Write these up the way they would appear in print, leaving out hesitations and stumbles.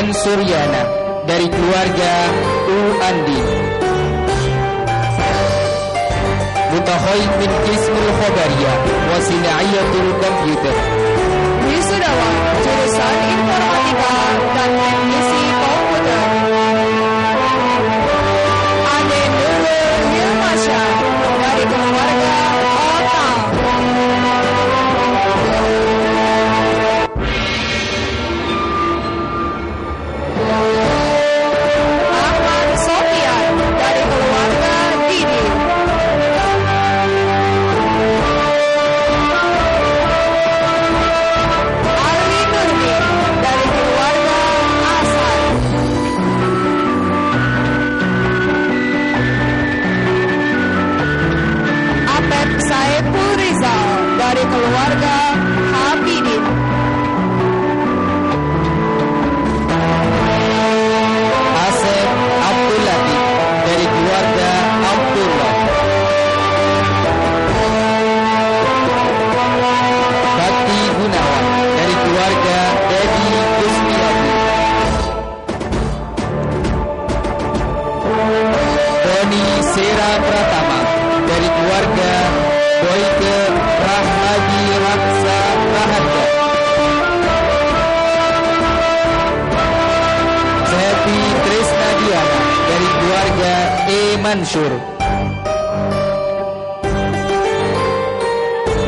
Firman Suryana dari keluarga U. Andi. Mutahoid min Qismul Khobariyah wa Sinaiyatul Komputer. Wisudawa jurusan Informatika dan Teknisi Komputer. Ade Nurul Hilmasya dari keluarga Otak. Ahmad Sofian dari keluarga Didi. Ali Nurdin dari keluarga Asan. Apep Saiful Rizal dari keluarga Habibin. Asep Abdul Latif dari keluarga Abdullah. Bakti Gunawan dari keluarga Dedi Kusmiati. Doni Sera Pratama dari keluarga Boyke Rahmadi Raksa Raharja. Happy Trisna Diana dari keluarga E. Mansur.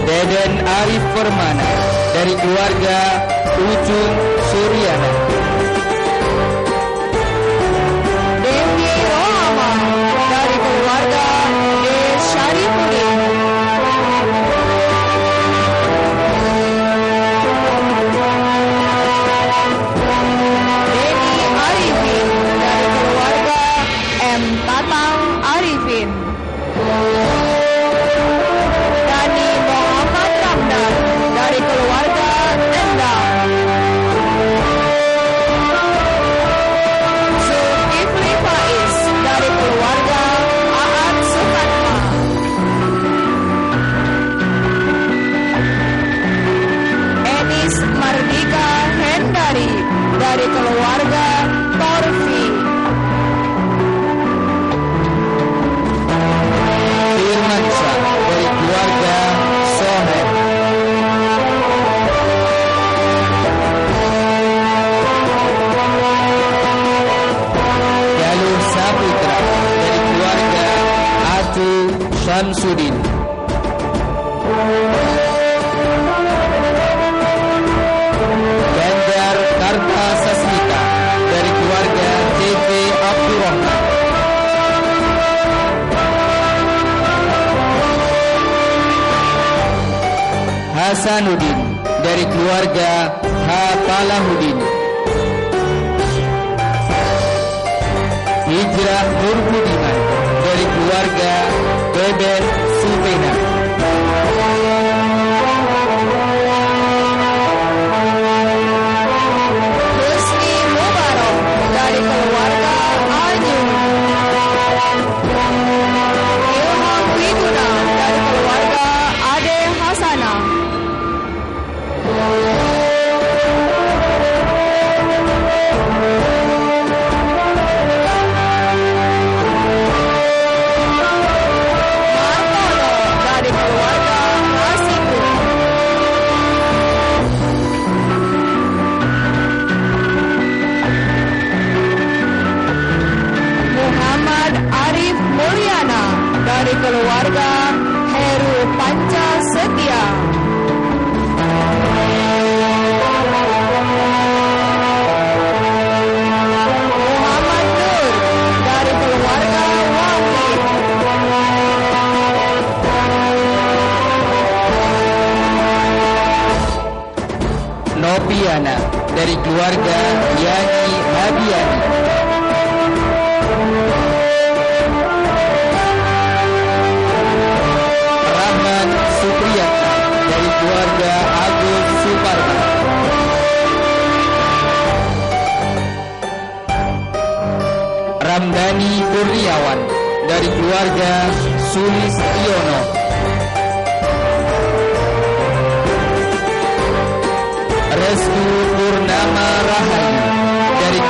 Deden Arif Permana dari keluarga Ujung Suryana. Devi Rohama dari keluarga De Syarifudin. Deni Arifin dari keluarga M. Tatang Arifin. Dani Muhammad Ramdan dari keluarga Endang. Zulkifli Faiz dari keluarga Aat Sukatma. Enis Mardika Hendari dari keluarga Torfi. Firman Syah dari keluarga Soher. Galuh Saputra dari keluarga Atu Syamsuddin. Ganjar Karta Sasmita dari keluarga TV Abdurrahman. Hasanuddin dari keluarga Hapalahudin. Hijrah Nurbudiman dari keluarga Beben Supena. Husni Mubarak dari keluarga Ajun. Ilham Wiguna dari keluarga Ade Hasanah. Martono dari keluarga Hasibu. Muhammad Arif Mulyana dari keluarga Heru Panca Setia. Muhammad Nur dari keluarga Wahid. Nopiana dari keluarga Yani Habiani. Rahman Supriyatna dari keluarga Agus Suparman. Ramdhani Kurniawan dari keluarga Sulistiono. Restu Purnama Rahayu dari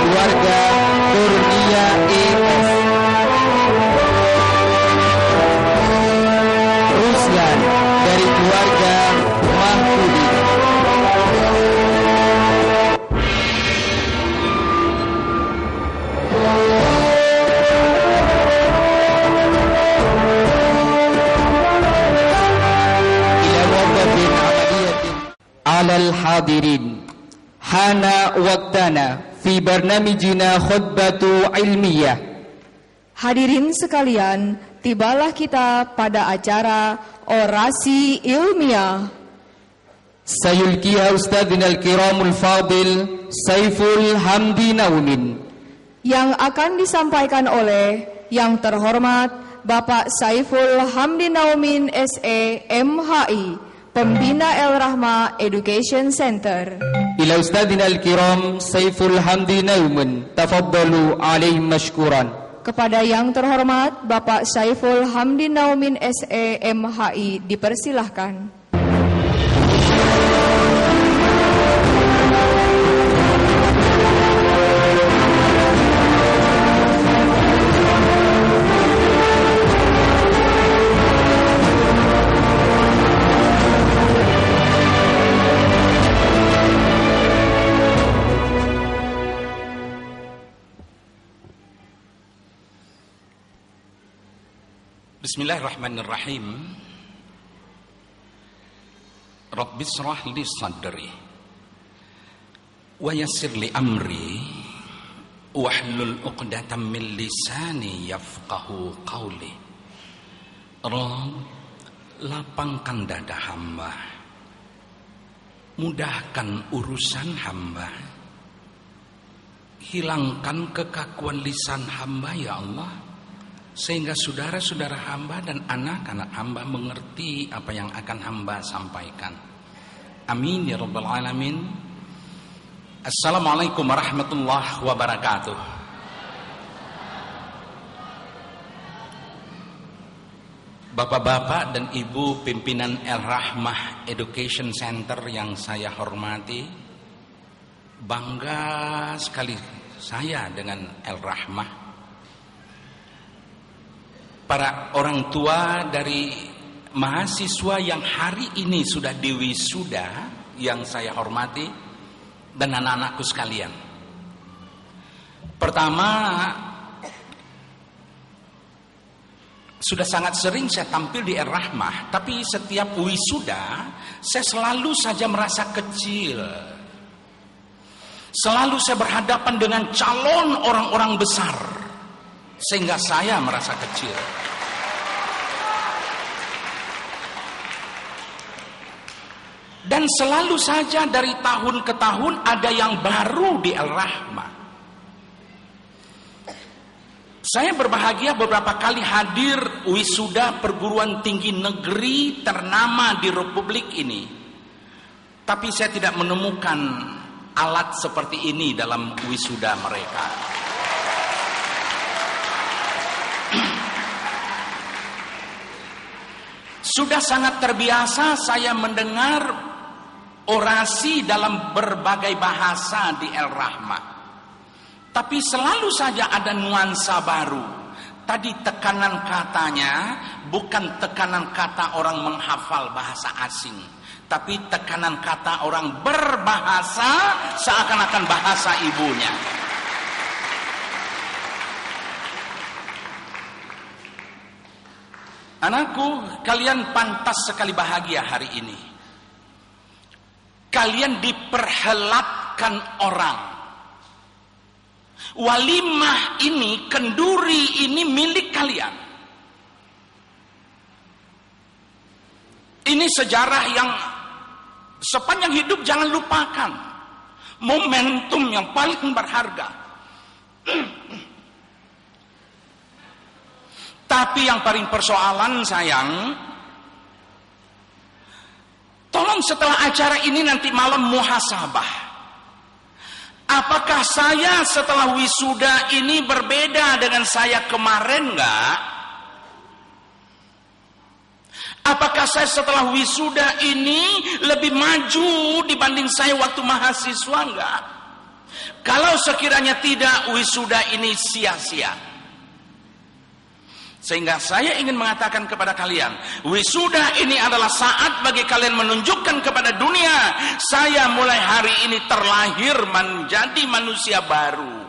hadirin, hana waqtana fi barnamijina khutbatu ilmiyah. Hadirin sekalian, tibalah kita pada acara orasi ilmiah. Sayulkiha Ustadzina al-kiramul fadil Saiful Hamdi Naumin, yang akan disampaikan oleh yang terhormat Bapak Saiful Hamdi Naumin SE MHI, Pembina El Rahma Education Center. ila Ustadzina al-kiram Saiful Hamdi Naumin, tafaddalu alaihim mashkuran. Kepada yang terhormat Bapak Saiful Hamdi Naumin SE MHI dipersilahkan. Bismillahirrahmanirrahim. Rabbi shrah li sadri wa yassir li amri wahlul 'uqdatam min lisani yafqahu qawli. Rabb, lapangkan dada hamba, mudahkan urusan hamba, hilangkan kekakuan lisan hamba ya Allah, sehingga saudara-saudara hamba dan anak-anak hamba mengerti apa yang akan hamba sampaikan. Amin ya rabbal alamin. Assalamualaikum warahmatullahi wabarakatuh. Bapak-bapak dan ibu pimpinan El Rahmah Education Center yang saya hormati, bangga sekali saya dengan El Rahmah. Para orang tua dari mahasiswa yang hari ini sudah diwisuda yang saya hormati, dan anak-anakku sekalian. Pertama, sudah sangat sering saya tampil di El Rahmah, tapi setiap wisuda saya selalu saja merasa kecil. Selalu saya berhadapan dengan calon orang-orang besar, sehingga saya merasa kecil. Dan selalu saja dari tahun ke tahun ada yang baru di El Rahmah. Saya berbahagia beberapa kali hadir wisuda perguruan tinggi negeri ternama di Republik ini. Tapi saya tidak menemukan alat seperti ini dalam wisuda mereka. Sudah sangat terbiasa saya mendengar orasi dalam berbagai bahasa di El Rahmah. Tapi selalu saja ada nuansa baru. Tadi tekanan katanya bukan tekanan kata orang menghafal bahasa asing, tapi tekanan kata orang berbahasa seakan-akan bahasa ibunya. Anakku, kalian pantas sekali bahagia hari ini. Kalian diperhelatkan orang. Walimah ini, kenduri ini milik kalian. Ini sejarah yang sepanjang hidup jangan lupakan. Momentum yang paling berharga. Tapi yang paling persoalan sayang, tolong setelah acara ini nanti malam muhasabah. Apakah saya setelah wisuda ini berbeda dengan saya kemarin enggak? Apakah saya setelah wisuda ini lebih maju dibanding saya waktu mahasiswa enggak? Kalau sekiranya tidak, wisuda ini sia-sia. Sehingga saya ingin mengatakan kepada kalian, wisuda ini adalah saat bagi kalian menunjukkan kepada dunia, saya mulai hari ini terlahir menjadi manusia baru.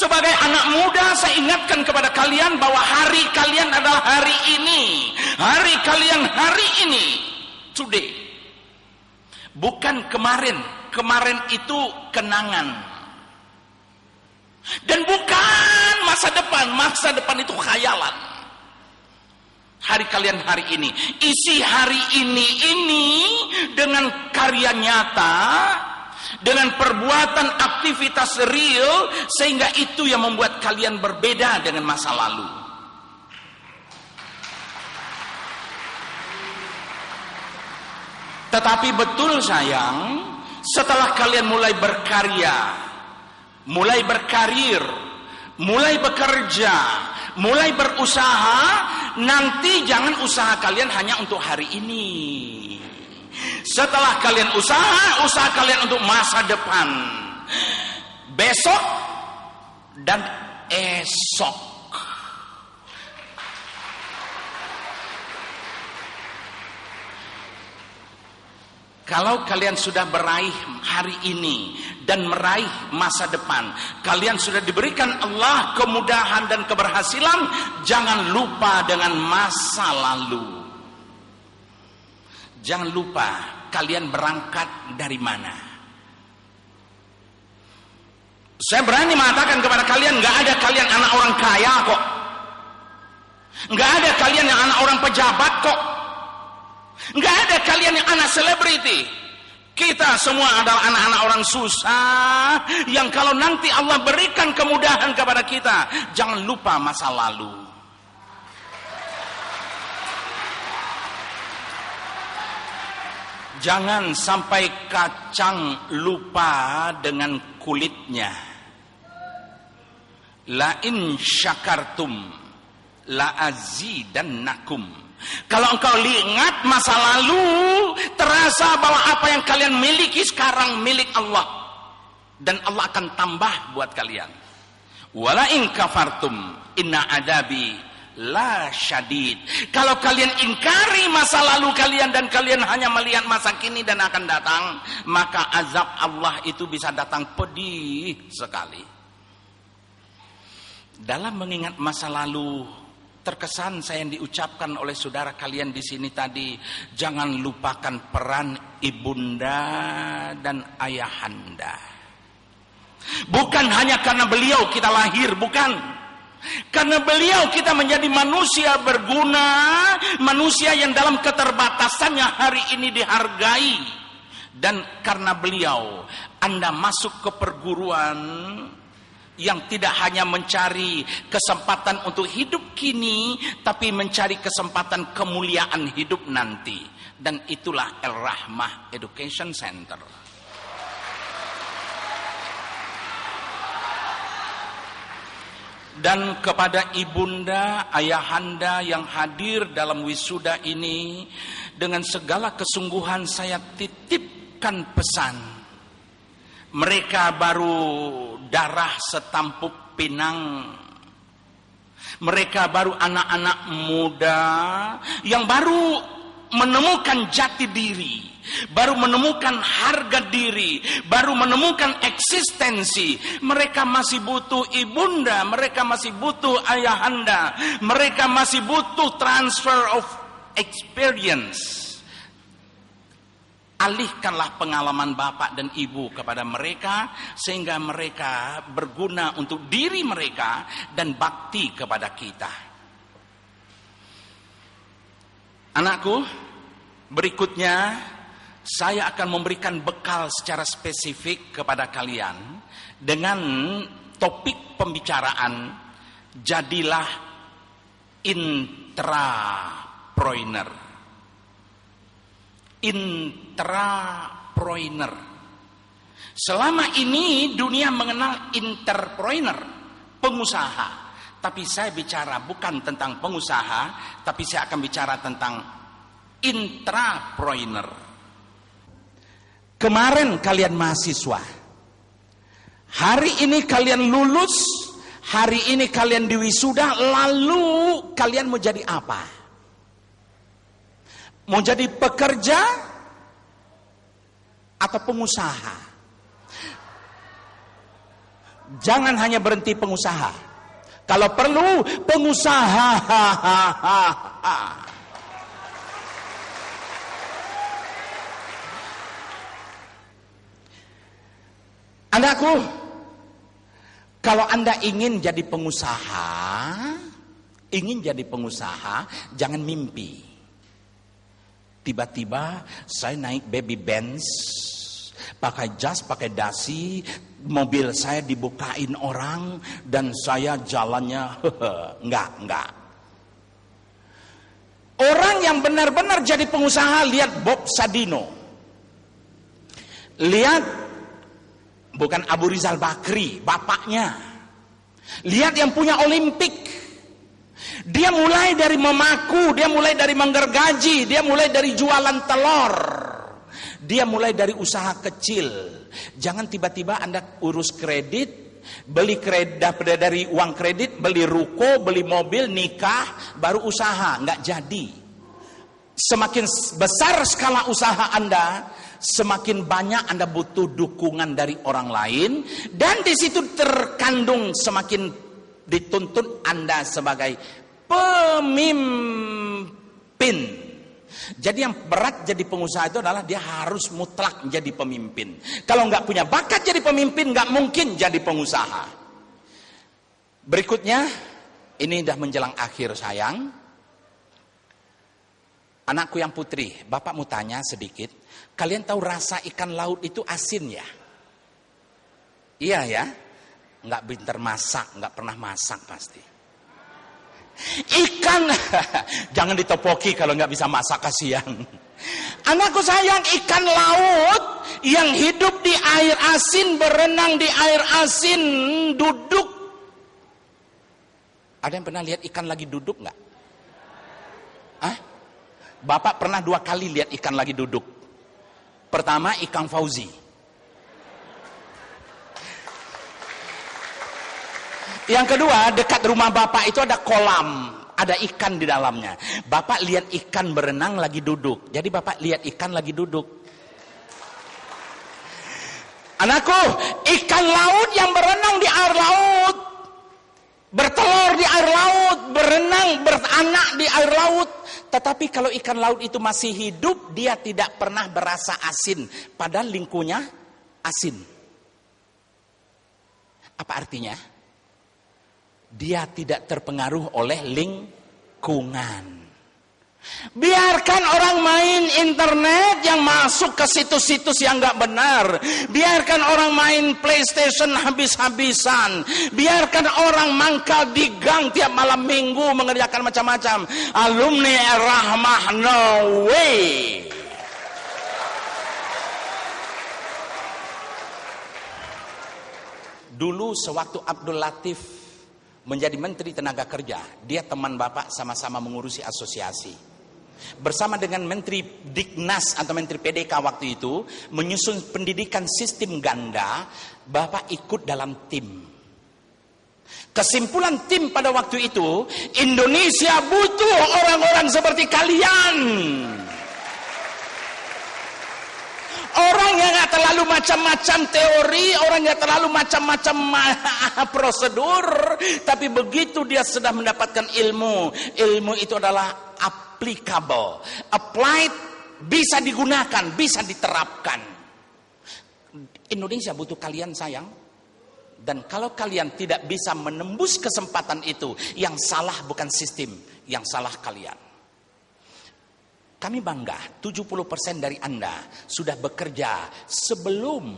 Sebagai anak muda, saya ingatkan kepada kalian bahwa hari kalian adalah hari ini. Hari kalian hari ini. Today. Bukan kemarin. Kemarin itu kenangan. Dan bukan masa depan. Masa depan itu khayalan. Hari kalian hari ini. Isi hari ini dengan karya nyata, dengan perbuatan aktivitas real, sehingga itu yang membuat kalian berbeda dengan masa lalu. Tetapi betul sayang, setelah kalian mulai berkarya, mulai berkarir, mulai bekerja, mulai berusaha, nanti jangan usaha kalian hanya untuk hari ini. Setelah kalian usaha kalian untuk masa depan, besok dan esok. Kalau kalian sudah meraih hari ini dan meraih masa depan, kalian sudah diberikan Allah kemudahan dan keberhasilan, jangan lupa dengan masa lalu. Jangan lupa kalian berangkat dari mana. Saya berani mengatakan kepada kalian, nggak ada kalian anak orang kaya kok. Nggak ada kalian yang anak orang pejabat kok. Nggak ada kalian yang anak selebriti. Kita semua adalah anak-anak orang susah, yang kalau nanti Allah berikan kemudahan kepada kita, jangan lupa masa lalu. Jangan sampai kacang lupa dengan kulitnya. La in syakartum la azidannakum. Kalau engkau ingat masa lalu, terasa bahwa apa yang kalian miliki sekarang milik Allah, dan Allah akan tambah buat kalian. Wala in kafartum inna adabi la syadid. Kalau kalian ingkari masa lalu kalian dan kalian hanya melihat masa kini dan akan datang, maka azab Allah itu bisa datang pedih sekali. Dalam mengingat masa lalu, terkesan saya yang diucapkan oleh saudara kalian di sini tadi, jangan lupakan peran ibunda dan ayahanda. Bukan hanya karena beliau kita lahir, bukan. Karena beliau kita menjadi manusia berguna, manusia yang dalam keterbatasannya hari ini dihargai. Dan karena beliau, Anda masuk ke perguruan yang tidak hanya mencari kesempatan untuk hidup kini, tapi mencari kesempatan kemuliaan hidup nanti. Dan itulah Al-Rahmah Education Center. Dan kepada ibunda, ayahanda yang hadir dalam wisuda ini, dengan segala kesungguhan saya titipkan pesan. Mereka baru darah setampuk pinang. Mereka baru anak-anak muda yang baru menemukan jati diri, baru menemukan harga diri, baru menemukan eksistensi. Mereka masih butuh ibunda, mereka masih butuh ayahanda, mereka masih butuh transfer of experience. Alihkanlah pengalaman bapak dan ibu kepada mereka, sehingga mereka berguna untuk diri mereka dan bakti kepada kita. Anakku, berikutnya saya akan memberikan bekal secara spesifik kepada kalian dengan topik pembicaraan, jadilah intrapreneur. Intrapreneur. Selama ini dunia mengenal entrepreneur, pengusaha. Tapi saya bicara bukan tentang pengusaha, tapi saya akan bicara tentang intrapreneur. Kemarin kalian mahasiswa, hari ini kalian lulus, hari ini kalian diwisuda, lalu kalian mau jadi apa? Mau jadi pekerja atau pengusaha? Jangan hanya berhenti pengusaha. Kalau perlu pengusaha. Anakku, kalau Anda ingin jadi pengusaha, jangan mimpi. Tiba-tiba saya naik baby Benz, pakai jas, pakai dasi, mobil saya dibukain orang, dan saya jalannya, enggak. Orang yang benar-benar jadi pengusaha, lihat Bob Sadino. Lihat bukan Abu Rizal Bakri, bapaknya. Lihat yang punya Olimpik. Dia mulai dari memaku, dia mulai dari menggergaji, dia mulai dari jualan telur. Dia mulai dari usaha kecil. Jangan tiba-tiba Anda urus kredit, beli kredit dari uang kredit, beli ruko, beli mobil, nikah, baru usaha. Nggak jadi. Semakin besar skala usaha Anda, semakin banyak Anda butuh dukungan dari orang lain, dan di situ terkandung semakin dituntut Anda sebagai pemimpin. Jadi yang berat jadi pengusaha itu adalah dia harus mutlak jadi pemimpin. Kalau nggak punya bakat jadi pemimpin, nggak mungkin jadi pengusaha. Berikutnya, ini udah menjelang akhir sayang. Anakku yang putri, Bapak mau tanya sedikit. Kalian tahu rasa ikan laut itu asin ya? Iya ya? Nggak pinter masak, nggak pernah masak pasti. Ikan, jangan ditopoki kalau nggak bisa masak, kasihan. Anakku sayang, ikan laut yang hidup di air asin, berenang di air asin, duduk. Ada yang pernah lihat ikan lagi duduk nggak? Hah? Bapak pernah 2 kali lihat ikan lagi duduk. Pertama, ikan Fauzi. Yang kedua, dekat rumah Bapak itu ada kolam, ada ikan di dalamnya. Bapak lihat ikan berenang lagi duduk. Jadi Bapak lihat ikan lagi duduk. Anakku, ikan laut yang berenang di air laut, bertelur di air laut, berenang, beranak di air laut. Tetapi kalau ikan laut itu masih hidup, dia tidak pernah berasa asin. Padahal lingkungannya asin. Apa artinya? Dia tidak terpengaruh oleh lingkungan. Biarkan orang main internet yang masuk ke situs-situs yang gak benar. Biarkan orang main PlayStation habis-habisan. Biarkan orang mangkal di gang tiap malam minggu mengerjakan macam-macam. Alumni Rahmah, no way. Dulu sewaktu Abdul Latif menjadi Menteri Tenaga Kerja, dia teman Bapak sama-sama mengurusi asosiasi. Bersama dengan Menteri Diknas atau Menteri PDK waktu itu, menyusun pendidikan sistem ganda, Bapak ikut dalam tim. Kesimpulan tim pada waktu itu, Indonesia butuh orang-orang seperti kalian. Orang yang gak terlalu macam-macam teori, orang yang terlalu macam-macam prosedur, tapi begitu dia sudah mendapatkan ilmu, ilmu itu adalah applicable, applied, bisa digunakan, bisa diterapkan. Indonesia butuh kalian sayang. Dan kalau kalian tidak bisa menembus kesempatan itu, yang salah bukan sistem, yang salah kalian. Kami bangga 70% dari Anda sudah bekerja sebelum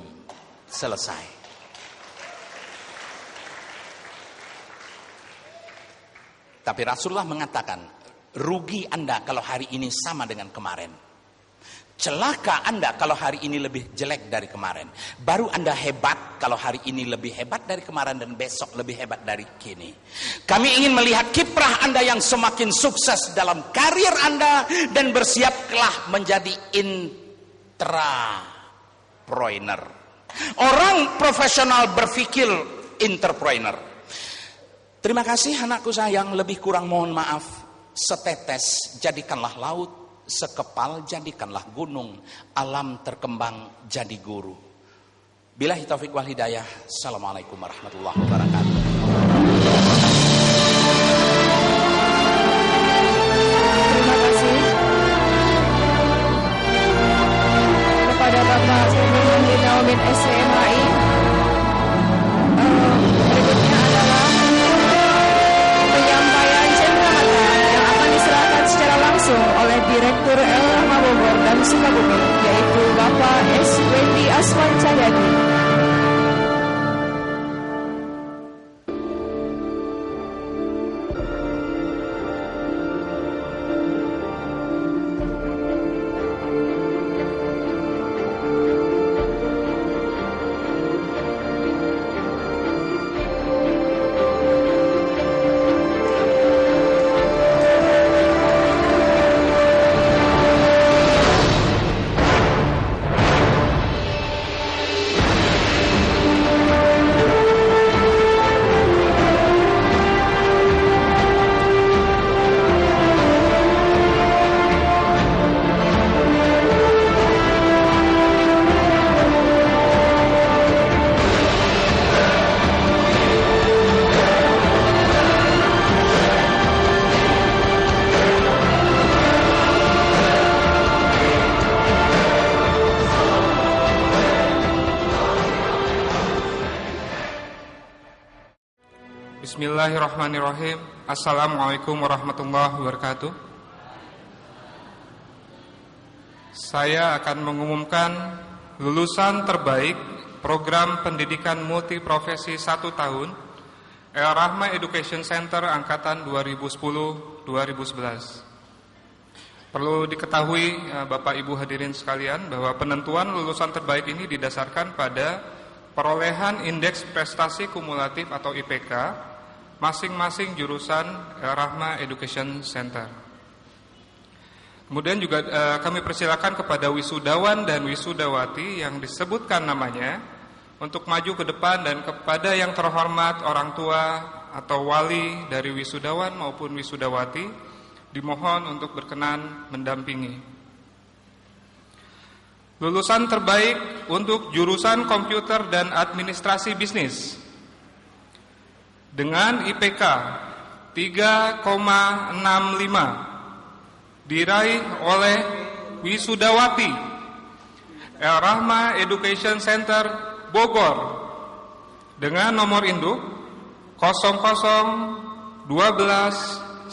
selesai. Tapi Rasulullah mengatakan, rugi Anda kalau hari ini sama dengan kemarin. Celaka Anda kalau hari ini lebih jelek dari kemarin. Baru Anda hebat kalau hari ini lebih hebat dari kemarin dan besok lebih hebat dari kini. Kami ingin melihat kiprah Anda yang semakin sukses dalam karir Anda dan bersiaplah menjadi intrapreneur. Orang profesional berpikir entrepreneur. Terima kasih anakku sayang, lebih kurang mohon maaf. Setetes jadikanlah laut, sekepal jadikanlah gunung, alam terkembang jadi guru. Billahi taufiq wal hidayah. Assalamualaikum warahmatullahi wabarakatuh. Terima kasih kepada Bapak Saiful Hamdi Naumin SCMHI. Berikutnya adalah penyampaian cenderamata yang akan diserahkan secara langsung oleh Direktur El Rahma Bogor dan Sukabumi, yaitu Bapak S. Wendy Aswan Cahyadi. Bismillahirrahmanirrahim. Assalamualaikum warahmatullahi wabarakatuh. Saya akan mengumumkan lulusan terbaik program pendidikan multiprofesi 1 tahun El Rahma Education Center angkatan 2010-2011. Perlu diketahui Bapak Ibu hadirin sekalian bahwa penentuan lulusan terbaik ini didasarkan pada perolehan indeks prestasi kumulatif atau IPK masing-masing jurusan El Rahma Education Center. Kemudian juga kami persilakan kepada wisudawan dan wisudawati yang disebutkan namanya untuk maju ke depan, dan kepada yang terhormat orang tua atau wali dari wisudawan maupun wisudawati dimohon untuk berkenan mendampingi. Lulusan terbaik untuk jurusan komputer dan administrasi bisnis dengan IPK 3,65 diraih oleh wisudawati El Rahma Education Center Bogor dengan nomor induk 0012 11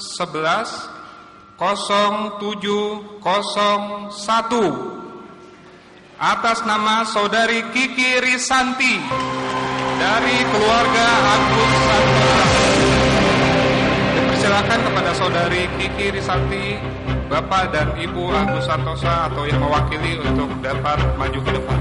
0701 atas nama Saudari Kiki Risanti dari keluarga Agus Santosa. Dipersilakan kepada Saudari Kiki Risanti, Bapak dan Ibu Agus Santosa atau yang mewakili untuk dapat maju ke depan.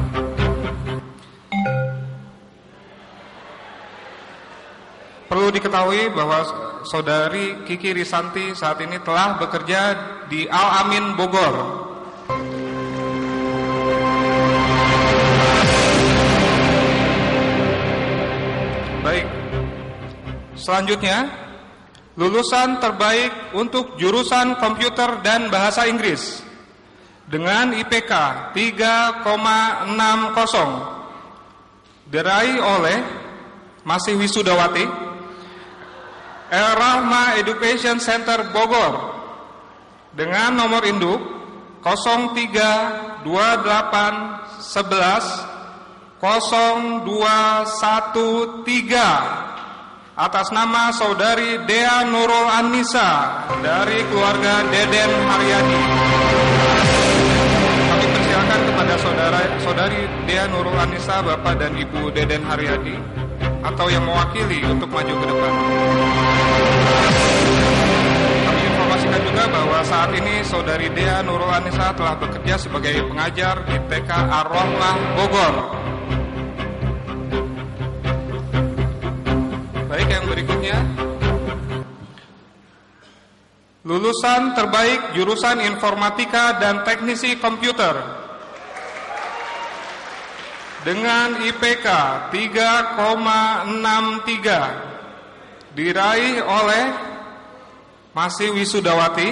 Perlu diketahui bahwa Saudari Kiki Risanti saat ini telah bekerja di Al Amin Bogor. Baik, selanjutnya lulusan terbaik untuk jurusan komputer dan bahasa Inggris dengan IPK 3,60 diraih oleh masih wisudawati El Rahma Education Center Bogor dengan nomor induk 032811 0213 atas nama Saudari Dea Nurul Anissa dari keluarga Deden Haryadi. Kami persilakan kepada Saudari Dea Nurul Anissa, Bapak dan Ibu Deden Haryadi atau yang mewakili untuk maju ke depan. Kami informasikan juga bahwa saat ini Saudari Dea Nurul Anissa telah bekerja sebagai pengajar di TK Ar-Rahmah Bogor. Baik, yang berikutnya lulusan terbaik jurusan informatika dan teknisi komputer dengan IPK 3,63 diraih oleh masih wisudawati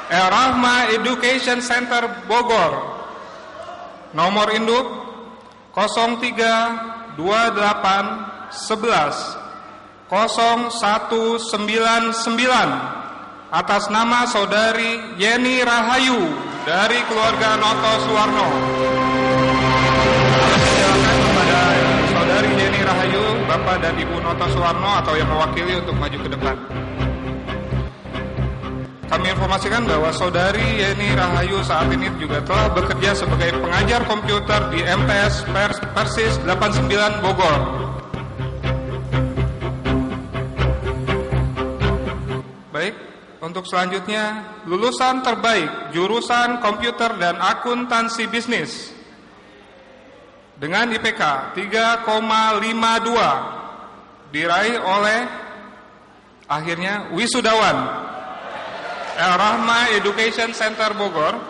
El Rahma Education Center Bogor nomor induk 0328110199 atas nama Saudari Yeni Rahayu dari keluarga Noto Suwarno. Silakan kepada Saudari Yeni Rahayu, Bapak dan Ibu Noto Suwarno atau yang mewakili untuk maju ke depan. Kami informasikan bahwa Saudari Yeni Rahayu saat ini juga telah bekerja sebagai pengajar komputer di MTS Persis 89 Bogor. Baik, untuk selanjutnya lulusan terbaik jurusan komputer dan akuntansi bisnis dengan IPK 3,52 diraih oleh akhirnya wisudawan El Rahma Education Center Bogor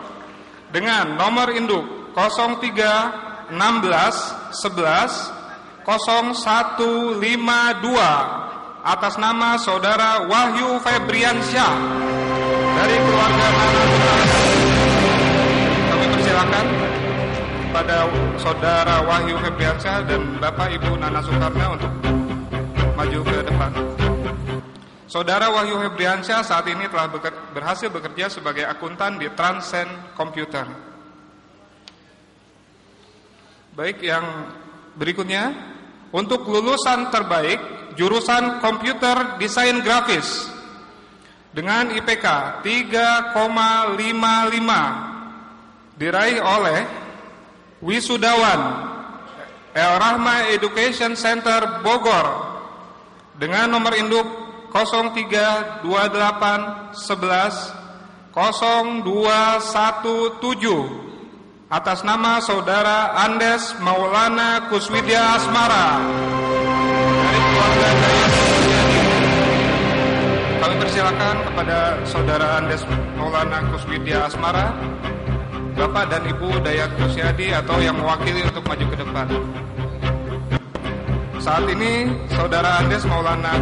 dengan nomor induk 0316110152 atas nama Saudara Wahyu Febriansyah dari keluarga Nana Sukarna. Kami persilakan pada Saudara Wahyu Febriansyah dan Bapak Ibu Nana Sukarna untuk maju ke depan. Saudara Wahyu Febriansyah saat ini telah berhasil bekerja sebagai akuntan di Transcend Computer. Baik, yang berikutnya untuk lulusan terbaik jurusan Komputer Desain Grafis dengan IPK 3,55 diraih oleh wisudawan El Rahma Education Center Bogor dengan nomor induk 0328110217 atas nama Saudara Andes Maulana Kuswidya Asmara dari keluarga Dayat Kusyadi. Kami persilakan kepada Saudara Andes Maulana Kuswidya Asmara, Bapak dan Ibu Dayat Kusyadi atau yang mewakili untuk maju ke depan. Saat ini Saudara Andes Maulana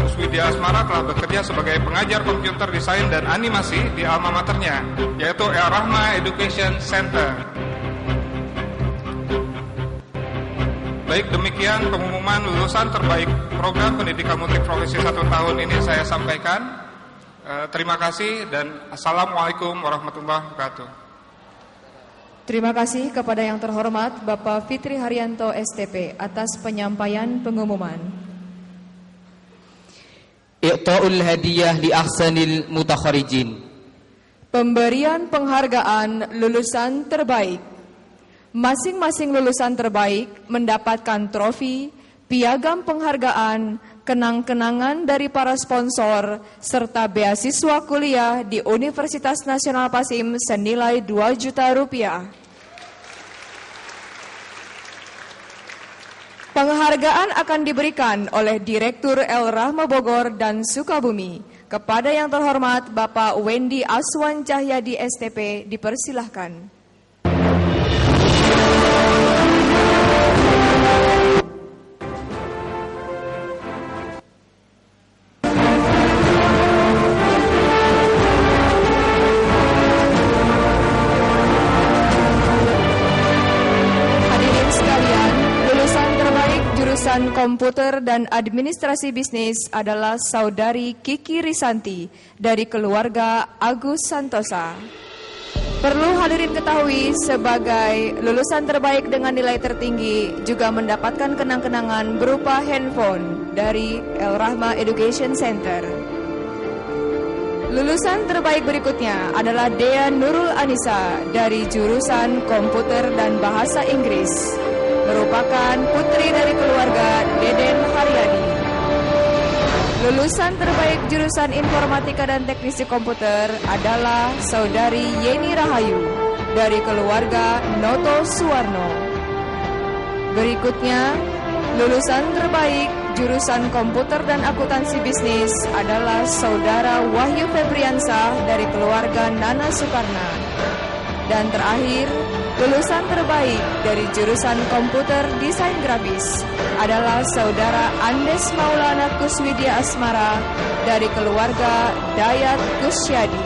Kuswidya Asmara telah bekerja sebagai pengajar komputer desain dan animasi di alma maternya, yaitu El Rahma Education Center. Baik, demikian pengumuman lulusan terbaik program pendidikan multiprofesi 1 tahun ini saya sampaikan. Terima kasih dan Assalamualaikum warahmatullahi wabarakatuh. Terima kasih kepada yang terhormat Bapak Fitri Haryanto STP atas penyampaian pengumuman. Iqta'ul hadiyah li ahsanil mutakharijin. Pemberian penghargaan lulusan terbaik. Masing-masing lulusan terbaik mendapatkan trofi, piagam penghargaan, kenang-kenangan dari para sponsor, serta beasiswa kuliah di Universitas Nasional Pasim senilai 2 juta rupiah. Penghargaan akan diberikan oleh Direktur El Rahma Bogor dan Sukabumi. Kepada yang terhormat Bapak Wendy Aswan Cahyadi STP dipersilahkan. Komputer dan Administrasi Bisnis adalah Saudari Kiki Risanti dari keluarga Agus Santosa. Perlu hadirin ketahui, sebagai lulusan terbaik dengan nilai tertinggi juga mendapatkan kenang-kenangan berupa handphone dari El Rahma Education Center. Lulusan terbaik berikutnya adalah Dea Nurul Anissa dari jurusan Komputer dan Bahasa Inggris, merupakan putri dari keluarga Deden Haryadi. Lulusan terbaik jurusan Informatika dan Teknisi Komputer adalah Saudari Yeni Rahayu dari keluarga Noto Suwarno. Berikutnya, lulusan terbaik jurusan Komputer dan Akuntansi Bisnis adalah Saudara Wahyu Febriansyah dari keluarga Nana Sukarna. Dan terakhir, lulusan terbaik dari jurusan Komputer Desain Grafis adalah Saudara Andes Maulana Kuswidya Asmara dari keluarga Dayat Kusyadi.